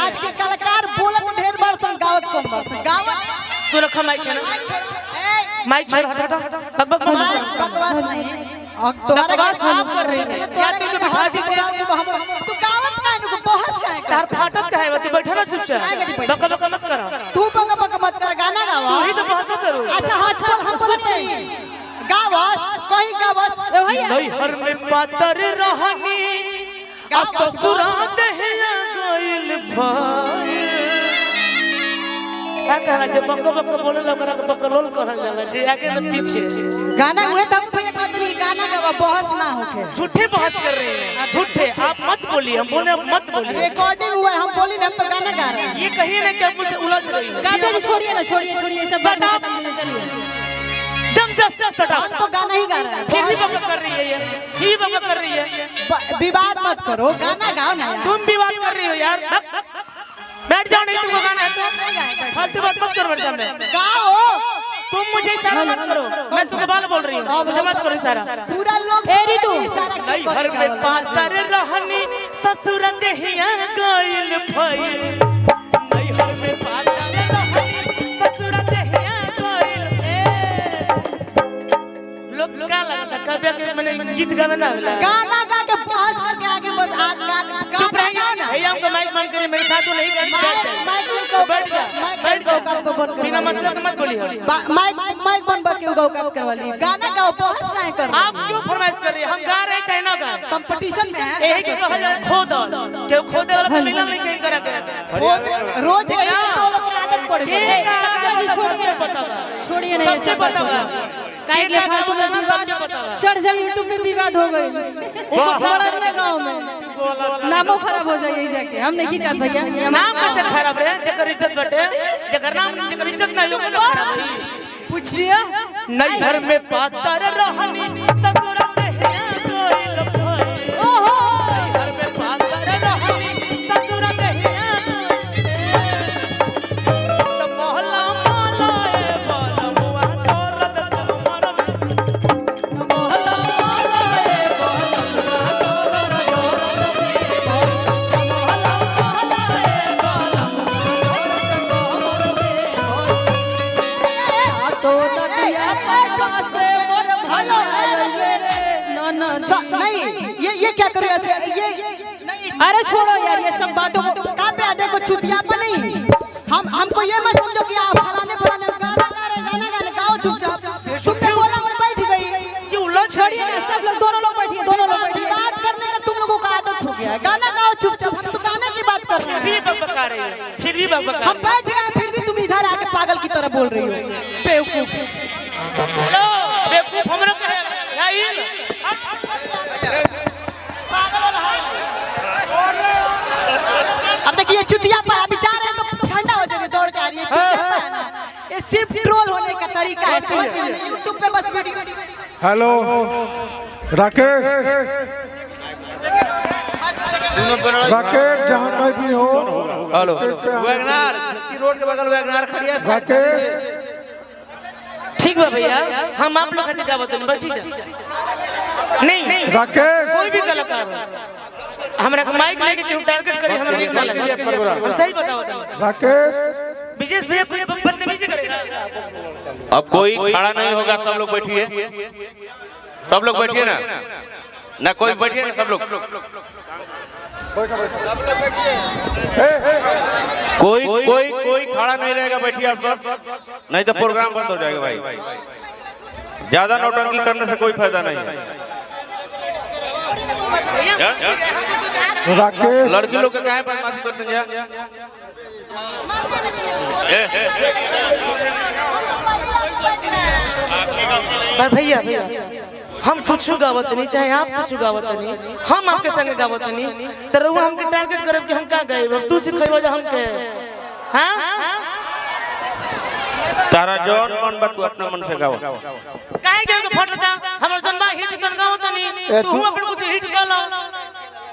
आज के कलाकार बोलत ढेर बार सन गावत कम बार सन गावत तू रखा माइक है ना माइक छोड़ हट बकवास नहीं तुम्हारा बकवास आप कर रही है क्या तू हाजी तू गावत काहे नु बहस काहे तार फाटत काहे बा तू बैठा ना चुपचाप बक बक मत कर तू बक मत कर गाना गावा तू ही तो बहस करो अच्छा हम बोलत नहीं गावस कहीं गावस नहीं हर में पातर रहनी आ ससुरा दहिया गइल भाई का कहना जे बक बक बोले लगा के बकलोल कहल जाला जे आगे न पीछे गाना हुए तब पे एक आदमी गाना गावा बहस ना होके झूठे बहस कर रहे हैं झूठे आप मत बोलिए हम बोले मत बोलिए रिकॉर्डिंग हुआ है हम बोली हम तो गाना गा रहे हैं ये कहिए ना कि आप मुझसे उलझ रही हो काटे छोड़िए ना छोड़िए सब बात चलिए दम जस्ट सटा हम तो गाना ही गा रहे हैं फिर भी बक कर रही है ये ही बक कर रही है विवाद मत करो गाना गाओ ना यार तुम भी बात कर रही हो यार बैठ जाओ नहीं तुमको गाना है तो फालतू बात मत करो बैठ जा मैं गाओ तुम मुझे इशारा मत करो मैं तुमसे बाल बोल रही हूँ मुझे मत करो इशारा पूरा लोग इशारा नहीं घर में पातर रहनी ससुर दहिया गइल भई नहीं घर में पातर रहनी ससुर दहिया गइल लोग क्या लगता कभी के मैंने गीत गाना ना होला गाना गा के पास करके आगे बढ़ गाना चुप रहिए भैया हमको माइक बंद करिए मेरे साथ तो नहीं कर बैठ जा बैठ जा बिना मतलब के मत बोलिए माइक बंद करके गाओ का करवा ली गाना गाओ बहस काहे कर आप क्यों फरमाइश कर रही है हम गा रहे हैं चाहे ना गाएं कंपटीशन में है यही के कहा जाए खोद क्यों खोदे वाला को मिलन नहीं कहीं करा कर रोज यही तो लोग की आदत पड़ गई छोड़िए नहीं सबसे पता बा काहे के फालतू में विवाद चढ़ जाए यूट्यूब पे विवाद हो गई छोड़िए गांव में नामो खराब हो जाए जाके हम नहीं चाहते भैया नाम कैसे खराब रहे जकर इज्जत बटे जकर नाम जकर इज्जत नहीं हो ना खराब छी पूछ लिया नहीं घर में पातर रहनी ससुर दहिया गइल भई ओहो घर में पातर रहनी ससुर दहिया तो मोहल्ला मोहल्ला ए बलमुआ तोरत कमर मोहल्ला मोहल्ला ए बलमुआ तो नदिया पासे मोर भला नहीं ये क्या करे ऐसे ये नहीं अरे छोड़ो यार ये सब बातों को का पे आधे को चुतियापन नहीं हमको ये मत समझो कि आप फलाने गाना गा रहे गाना गाओ चुपचाप तुमने बोला मैं बैठ गई ये उलझ छोड़िए ना सब लोग दोनों लोग बैठिए बात करने का तुम लोगों का आदत हो गया है गाना गाओ चुपचाप हम तो गाने की बात कर रहे हैं फिर भी बकबका रही है फिर भी बकबका हम बैठ गए फिर भी तुम इधर आके पागल की तरह बोल रही हो बेवकूफ लो बेवकूफ हमरा कहे यही पागल वाला अब देखिए चुतिया पाया बेचारे हैं तो ठंडा हो जाएगा दौड़ के आ रही है चुतिया पाया ना ये सिर्फ ट्रोल होने का तरीका है समझ में YouTube पे बस वीडियो हेलो राकेश जहाँ कहीं भी हो हेलो वैगनार इसकी रोड के बगल वैगनार खड़ी है राकेश ठीक बा भैया हम आप लोग खातिर गावत नहीं बैठी जा नहीं राकेश कोई भी कलाकार हो हमरा के माइक लेके क्यों टारगेट करे हमरा नीक ना लगे हम सही बताओ राकेश विशेष भैया कोई बदतमीजी करेगा अब कोई खड़ा नहीं होगा सब लोग बैठिए ना ना कोई बैठिए ना सब लोग कोई खड़ा नहीं रहेगा बैठिए आप सब नहीं तो प्रोग्राम बंद हो जाएगा भाई ज्यादा नौटंकी करने से कोई फायदा नहीं है राकेश लड़की लोग का काहे बदमाशी करते हैं भैया हम कुछ गावत नहीं चाहे आप कुछ गावत नहीं हम आपके संग गावत नहीं तो रहुआ हमके टारगेट करब कि हम का गाएब तू सिखैबो जे हमके हां तारा जौन मन बा तू अपना मन से गाओ काहे के फटता हमर जनबा हिट तन गावत नहीं तू अपन कुछ हिट गाला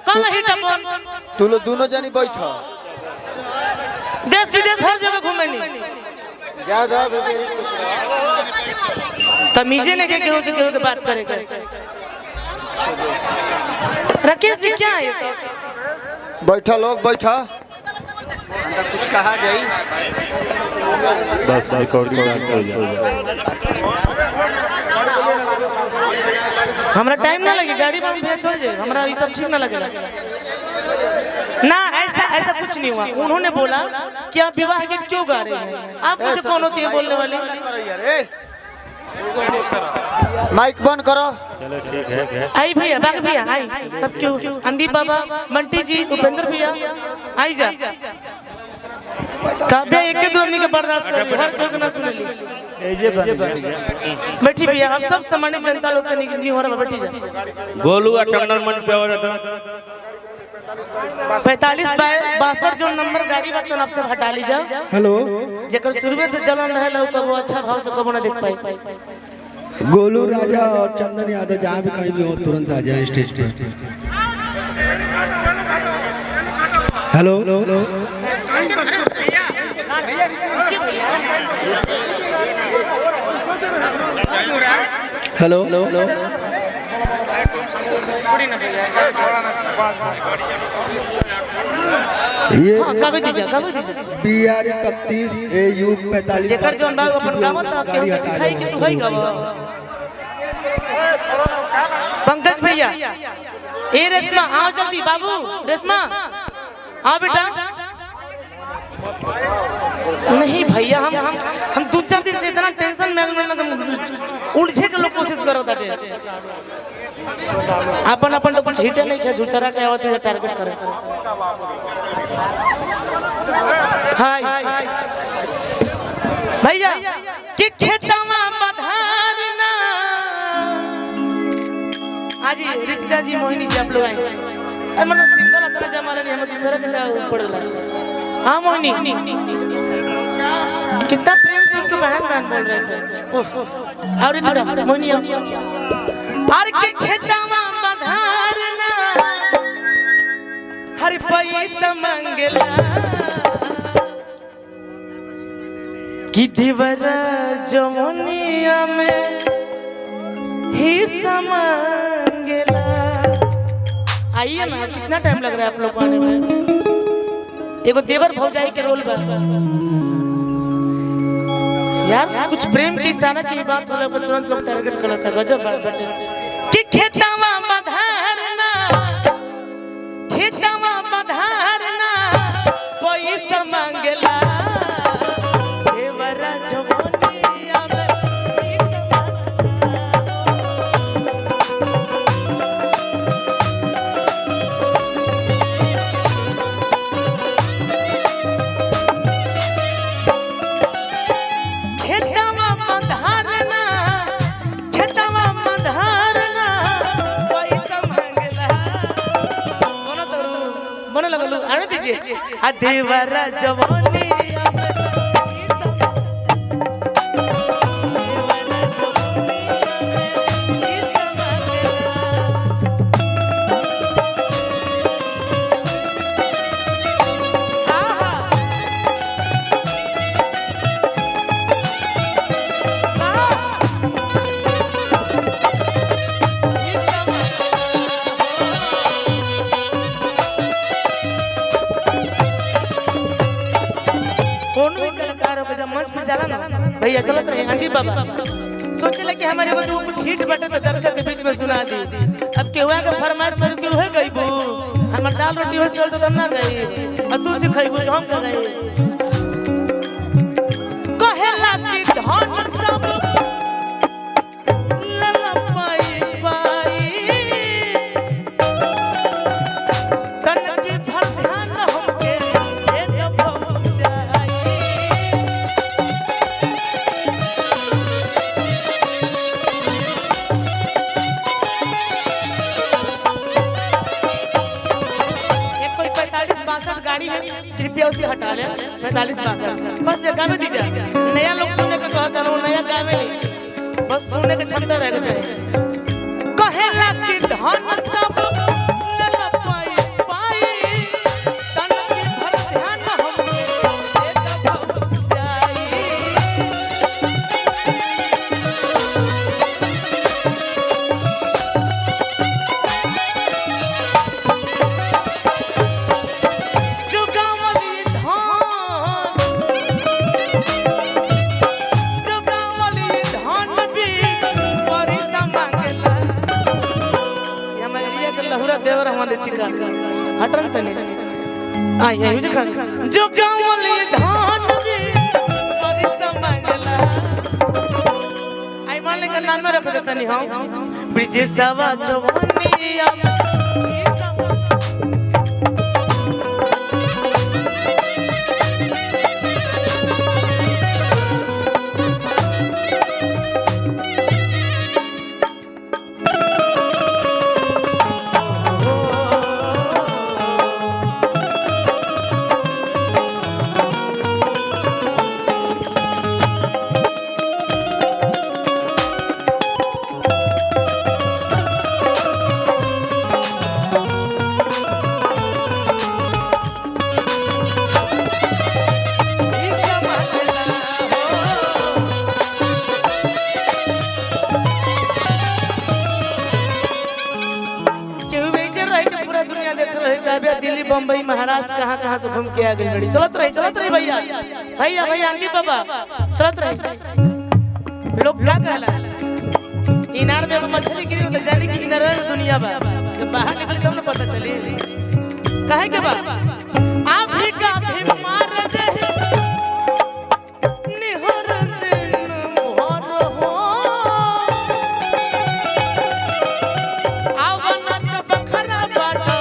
कल हिट अपन तू लोग दोनों जनी बैठो देश विदेश हर जगह घूमे नहीं ज्यादा तमीजे ने के केहू से केहू के बात करे राकेश जी क्या है ये सब बैठा लोग बैठा कुछ कहा जाई बस रिकॉर्डिंग हो जाए। हमरा टाइम ना लगे, गाड़ी में भेज चल जाए, हमरा ये सब ठीक ना लगेगा। ना ऐसा ऐसा कुछ नहीं हुआ। उन्होंने बोला कि आप विवाह गीत क्यों गा रहे हैं, आप मुझे कौन होती है बोलने वाली। माइक बंद करो। चलो ठीक है। आई भैया, बाग भैया आई, सब क्यों, अंदीप बाबा, बंटी जी, उपेंद्र भैया आई जा। काव्या एक दो आदमी के बर्दाश्त कर ली, हर कोई के ना सुन ली। बैठी भैया, अब सब सामान्य जनता लोग से नहीं हो रहा, बैठी जा। गोलू और चंदन मंच पे हो जाता 45/62 जो नंबर गाड़ी बात तो आपसे हटा लीजा। हेलो, जेकर शुरू से चलन रहे लो कबो अच्छा भाव से कबो ना देख पाई। गोलू राजा और चंदन यादव जहाँ भी कहीं भी हो तुरंत आ जाए स्टेज पर। हेलो, हेलो, ये काबे दीजा BR 31 AU 45 जेकर जोन बाग अपन गावत ना केहू के सिखाई कि तू हई गावा। पंकज भैया, ए रेशमा आओ जल्दी, बाबू रेशमा आओ बेटा। नहीं भैया, हम 2-4 दिन से इतना टेंशन में उलझे के लोग कोशिश करो ताटे। अपन तो कुछ हिट नहीं है, झूठरा के आवत है टारगेट करे। हाय भैया कि खेतवा बधारना। आज रितिका जी, मोहिनी जी आप लोग आए, मतलब सिंगल तरह जमाना नहीं, हम दूसरा के क्या पड़ला। हाँ मोहिनी, कितना प्रेम से उसको बहन बोल रहे थे। और रितिका, मोहिनी और के खेतवा बधारना, हर पैसा मंगला कि दीवारा जमुनिया में ही समंगला। आइए ना, कितना टाइम लग रहा है आप लोग आने में। एगो देवर भौजाई के रोल बा यार, कुछ प्रेम की इशारा की बात होला पर तुरंत लोग टारगेट करता। गजब बात बेटे कि खेतवा बधारना, खेतवा बधारना पैसा मांगला, देवरा जवानिया में खेतवा बधारना, खेतवा बधारना पैसा मांगला। बना लगलो आने दीजिए। आ देवरा जवानिया में भैया चलत रहे। अंदीप बाबा सोचे कि हमारे वो कुछ हिट बटे तो दर्शक के बीच में सुना दी। अब केहुआ का फरमाइश कर के उहे गईबू, हमर दाल रोटी हो चल तो ना गई, अब तू सिखाइबू हम का गई। कहेला कि धन सब लला पाई पाई, तन की भर ध्यान हमके ए दबो जाई। गाड़ी है, कृपया उसे हटा ले। 45-62 बस गावे दीजिए। नया लोग सुनने को कहता हूँ, नया गावे नहीं, बस सुनने की क्षमता रहना चाहिए। कहेला कि धन सब लला पाई पाई, तन की भर ध्यान हमके ए दबो जाई। जो गावली हटन तनी आई आई जो गावली धान रे परिसा मंगला आई मान ले का नाम रख दे तनी हम ब्रिजेशवा जवानिया दिल्ली बम्बई महाराष्ट्र कहाँ से घूम के आ गई बड़ी चलत रही भैया भैया भैया आंटी बाबा चलत रही लोग क्या कहला इनार में मछली गिरी तो जाने की इनार दुनिया बा जब बाहर निकली तब न पता चली काहे के बा आप भी काफी मार दे निहर दिन मोहर हो आवना त बखरा बाटा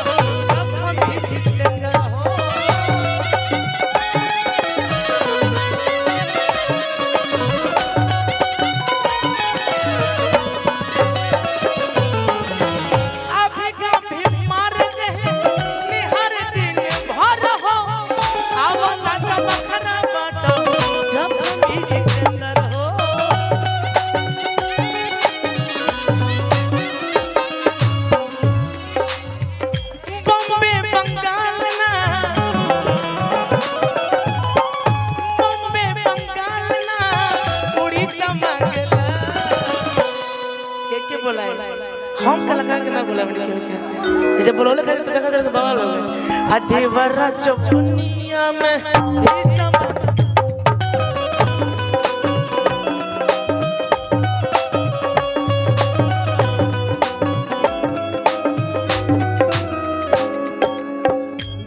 हम कलाकार के ना बोला बनी क्यों क्या जैसे बोलोले खाली तो देखा तेरे बाबा लोग अधेवरा चौपनिया में ही सब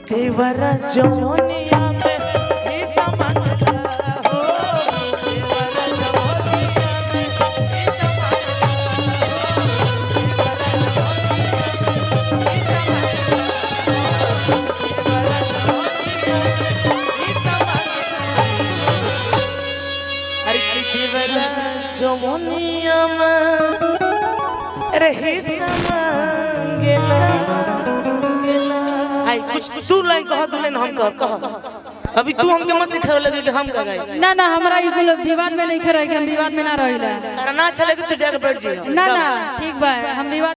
देवरा जौनिया में ही सब जमुनिया में रही समंगला आई कुछ तू लाइन कह दू लाइन हम कह अभी तू हमके मत सिखावे लगे कि हम का गाई ना ना हमरा ई कुल विवाद में नहीं खरई हम विवाद में ना रहिला तारा ना चले तो तू जाके बैठ जी ना ना ठीक बा हम विवाद